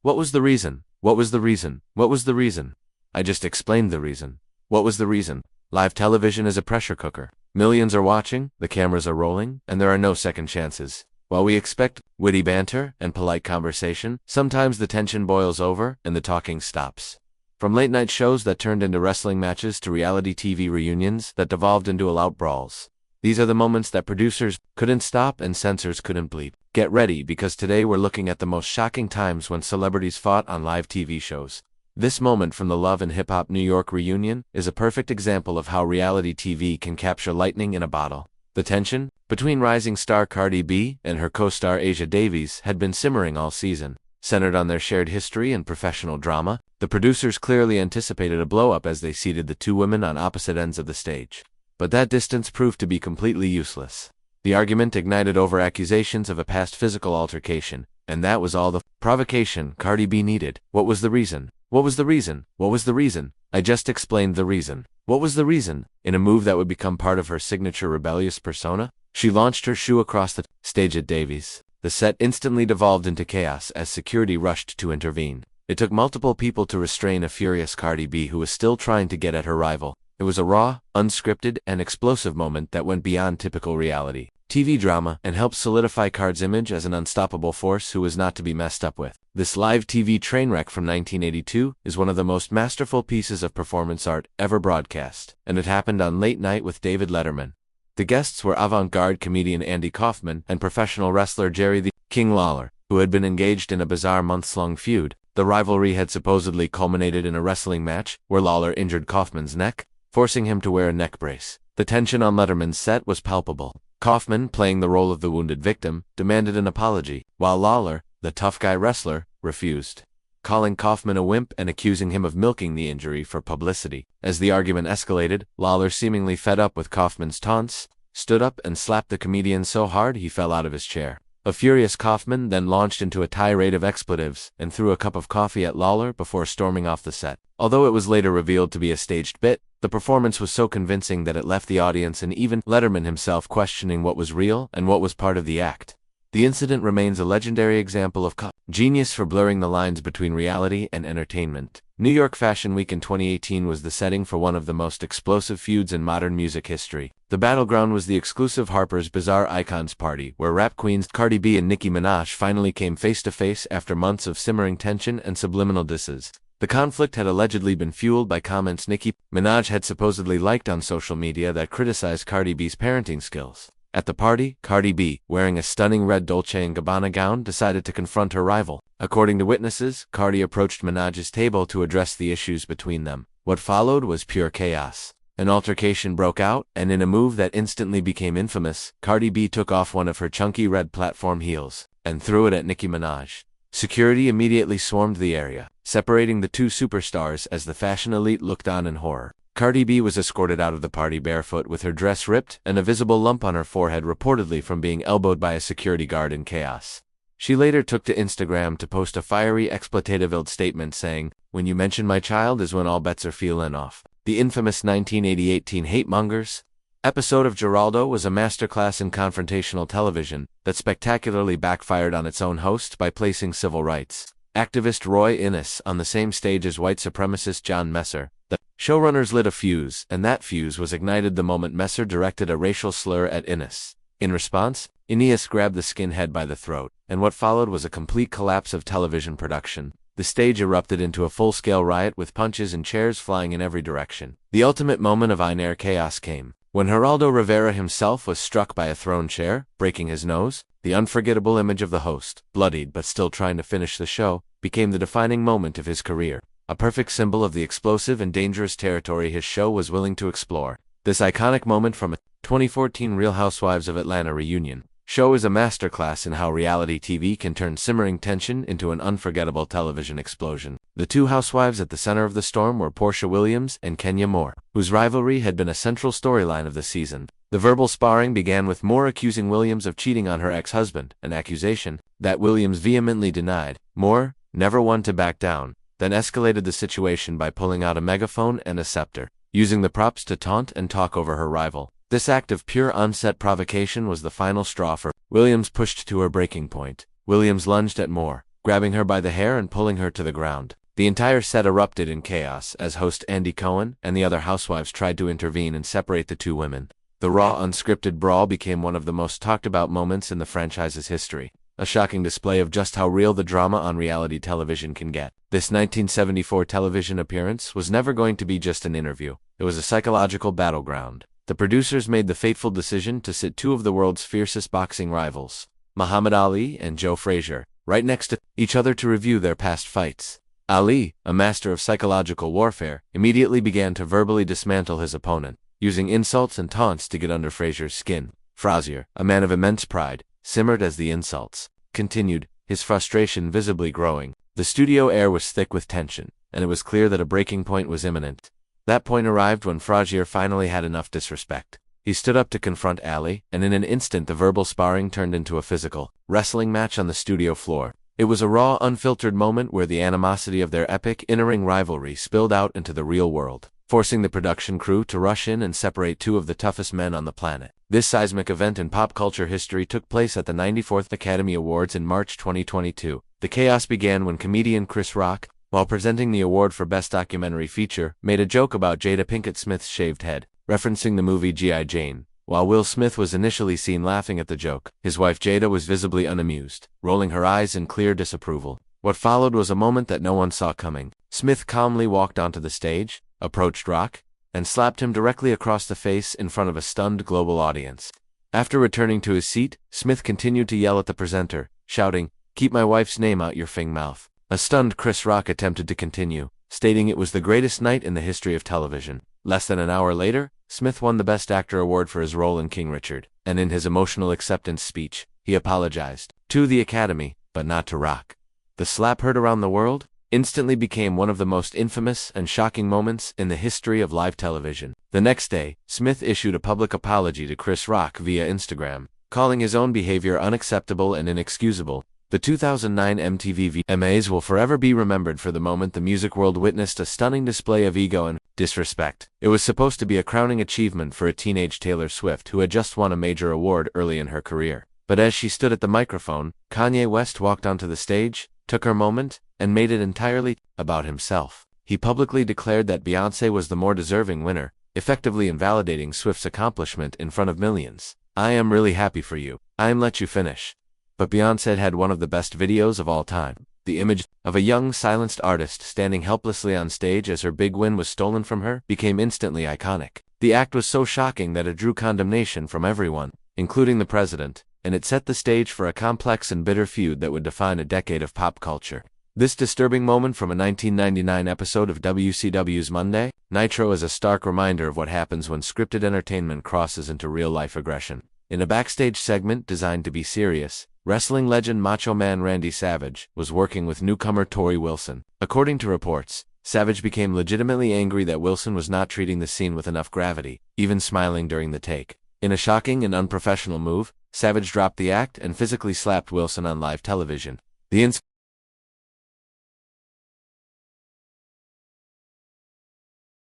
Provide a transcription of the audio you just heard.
What was the reason? What was the reason? What was the reason? I just explained the reason. What was the reason? Live television is a pressure cooker. Millions are watching, the cameras are rolling, and there are no second chances. While we expect witty banter and polite conversation, sometimes the tension boils over and the talking stops. From late-night shows that turned into wrestling matches to reality TV reunions that devolved into all-out brawls. These are the moments that producers couldn't stop and censors couldn't bleep. Get ready, because today we're looking at the most shocking times when celebrities fought on live TV shows. This moment from the Love and Hip Hop New York reunion is a perfect example of how reality TV can capture lightning in a bottle. The tension between rising star Cardi B and her co-star Asia Davies had been simmering all season. Centered on their shared history and professional drama, the producers clearly anticipated a blow-up as they seated the two women on opposite ends of the stage. But that distance proved to be completely useless. The argument ignited over accusations of a past physical altercation, and that was all the provocation Cardi B needed. What was the reason? What was the reason? What was the reason? I just explained the reason. What was the reason? In a move that would become part of her signature rebellious persona, she launched her shoe across the stage at Davies. The set instantly devolved into chaos as security rushed to intervene. It took multiple people to restrain a furious Cardi B who was still trying to get at her rival. It was a raw, unscripted, and explosive moment that went beyond typical reality TV drama and helped solidify Cardi's image as an unstoppable force who was not to be messed up with. This live TV train wreck from 1982 is one of the most masterful pieces of performance art ever broadcast, and it happened on Late Night with David Letterman. The guests were avant-garde comedian Andy Kaufman and professional wrestler Jerry the King Lawler, who had been engaged in a bizarre months-long feud. The rivalry had supposedly culminated in a wrestling match where Lawler injured Kaufman's neck, forcing him to wear a neck brace. The tension on Letterman's set was palpable. Kaufman, playing the role of the wounded victim, demanded an apology, while Lawler, the tough guy wrestler, refused, calling Kaufman a wimp and accusing him of milking the injury for publicity. As the argument escalated, Lawler, seemingly fed up with Kaufman's taunts, stood up and slapped the comedian so hard he fell out of his chair. A furious Kaufman then launched into a tirade of expletives and threw a cup of coffee at Lawler before storming off the set. Although it was later revealed to be a staged bit, the performance was so convincing that it left the audience and even Letterman himself questioning what was real and what was part of the act. The incident remains a legendary example of genius for blurring the lines between reality and entertainment. New York Fashion Week in 2018 was the setting for one of the most explosive feuds in modern music history. The battleground was the exclusive Harper's Bazaar Icons party, where rap queens Cardi B and Nicki Minaj finally came face-to-face after months of simmering tension and subliminal disses. The conflict had allegedly been fueled by comments Nicki Minaj had supposedly liked on social media that criticized Cardi B's parenting skills. At the party, Cardi B, wearing a stunning red Dolce & Gabbana gown, decided to confront her rival. According to witnesses, Cardi approached Minaj's table to address the issues between them. What followed was pure chaos. An altercation broke out, and in a move that instantly became infamous, Cardi B took off one of her chunky red platform heels and threw it at Nicki Minaj. Security immediately swarmed the area, separating the two superstars as the fashion elite looked on in horror. Cardi B was escorted out of the party barefoot with her dress ripped and a visible lump on her forehead reportedly from being elbowed by a security guard in chaos. She later took to Instagram to post a fiery expletive-filled statement saying, "When you mention my child is when all bets are feeling off." The infamous 1988 Teen Hate Mongers episode of Geraldo was a masterclass in confrontational television that spectacularly backfired on its own host by placing civil rights activist Roy Innis on the same stage as white supremacist John Messer. The showrunners lit a fuse, and that fuse was ignited the moment Messer directed a racial slur at Innis. In response, Innis grabbed the skinhead by the throat, and what followed was a complete collapse of television production. The stage erupted into a full-scale riot with punches and chairs flying in every direction. The ultimate moment of on-air chaos came when Geraldo Rivera himself was struck by a thrown chair, breaking his nose. The unforgettable image of the host, bloodied but still trying to finish the show, became the defining moment of his career. A perfect symbol of the explosive and dangerous territory his show was willing to explore. This iconic moment from a 2014 Real Housewives of Atlanta reunion show is a masterclass in how reality TV can turn simmering tension into an unforgettable television explosion. The two housewives at the center of the storm were Portia Williams and Kenya Moore, whose rivalry had been a central storyline of the season. The verbal sparring began with Moore accusing Williams of cheating on her ex-husband, an accusation that Williams vehemently denied. Moore, never one to back down, then escalated the situation by pulling out a megaphone and a scepter, using the props to taunt and talk over her rival. This act of pure on-set provocation was the final straw for Williams, pushed to her breaking point. Williams lunged at Moore, grabbing her by the hair and pulling her to the ground. The entire set erupted in chaos as host Andy Cohen and the other housewives tried to intervene and separate the two women. The raw, unscripted brawl became one of the most talked-about moments in the franchise's history, a shocking display of just how real the drama on reality television can get. This 1974 television appearance was never going to be just an interview. It was a psychological battleground. The producers made the fateful decision to sit two of the world's fiercest boxing rivals, Muhammad Ali and Joe Frazier, right next to each other to review their past fights. Ali, a master of psychological warfare, immediately began to verbally dismantle his opponent, using insults and taunts to get under Frazier's skin. Frazier, a man of immense pride, simmered as the insults continued, his frustration visibly growing. The studio air was thick with tension, and it was clear that a breaking point was imminent. That point arrived when Frazier finally had enough disrespect. He stood up to confront Ali, and in an instant the verbal sparring turned into a physical wrestling match on the studio floor. It was a raw, unfiltered moment where the animosity of their epic in-ring rivalry spilled out into the real world, forcing the production crew to rush in and separate two of the toughest men on the planet. This seismic event in pop culture history took place at the 94th Academy Awards in March 2022. The chaos began when comedian Chris Rock, while presenting the award for Best Documentary Feature, made a joke about Jada Pinkett Smith's shaved head, referencing the movie G.I. Jane. While Will Smith was initially seen laughing at the joke, his wife Jada was visibly unamused, rolling her eyes in clear disapproval. What followed was a moment that no one saw coming. Smith calmly walked onto the stage, approached Rock, and slapped him directly across the face in front of a stunned global audience. After returning to his seat, Smith continued to yell at the presenter, shouting, "Keep my wife's name out your fing mouth." A stunned Chris Rock attempted to continue, stating it was the greatest night in the history of television. Less than an hour later, Smith won the Best Actor award for his role in King Richard, and in his emotional acceptance speech, he apologized to the Academy, but not to Rock. The slap heard around the world instantly became one of the most infamous and shocking moments in the history of live television. The next day, Smith issued a public apology to Chris Rock via Instagram, calling his own behavior unacceptable and inexcusable. The 2009 MTV VMAs will forever be remembered for the moment the music world witnessed a stunning display of ego and disrespect. It was supposed to be a crowning achievement for a teenage Taylor Swift who had just won a major award early in her career. But as she stood at the microphone, Kanye West walked onto the stage, took her moment, and made it entirely about himself. He publicly declared that Beyoncé was the more deserving winner, effectively invalidating Swift's accomplishment in front of millions. "I am really happy for you. I'm let you finish." But Beyoncé had one of the best videos of all time. The image of a young, silenced artist standing helplessly on stage as her big win was stolen from her became instantly iconic. The act was so shocking that it drew condemnation from everyone, including the president, and it set the stage for a complex and bitter feud that would define a decade of pop culture. This disturbing moment from a 1999 episode of WCW's Monday Nitro is a stark reminder of what happens when scripted entertainment crosses into real-life aggression. In a backstage segment designed to be serious, wrestling legend Macho Man Randy Savage was working with newcomer Tori Wilson. According to reports, Savage became legitimately angry that Wilson was not treating the scene with enough gravity, even smiling during the take. In a shocking and unprofessional move, Savage dropped the act and physically slapped Wilson on live television. The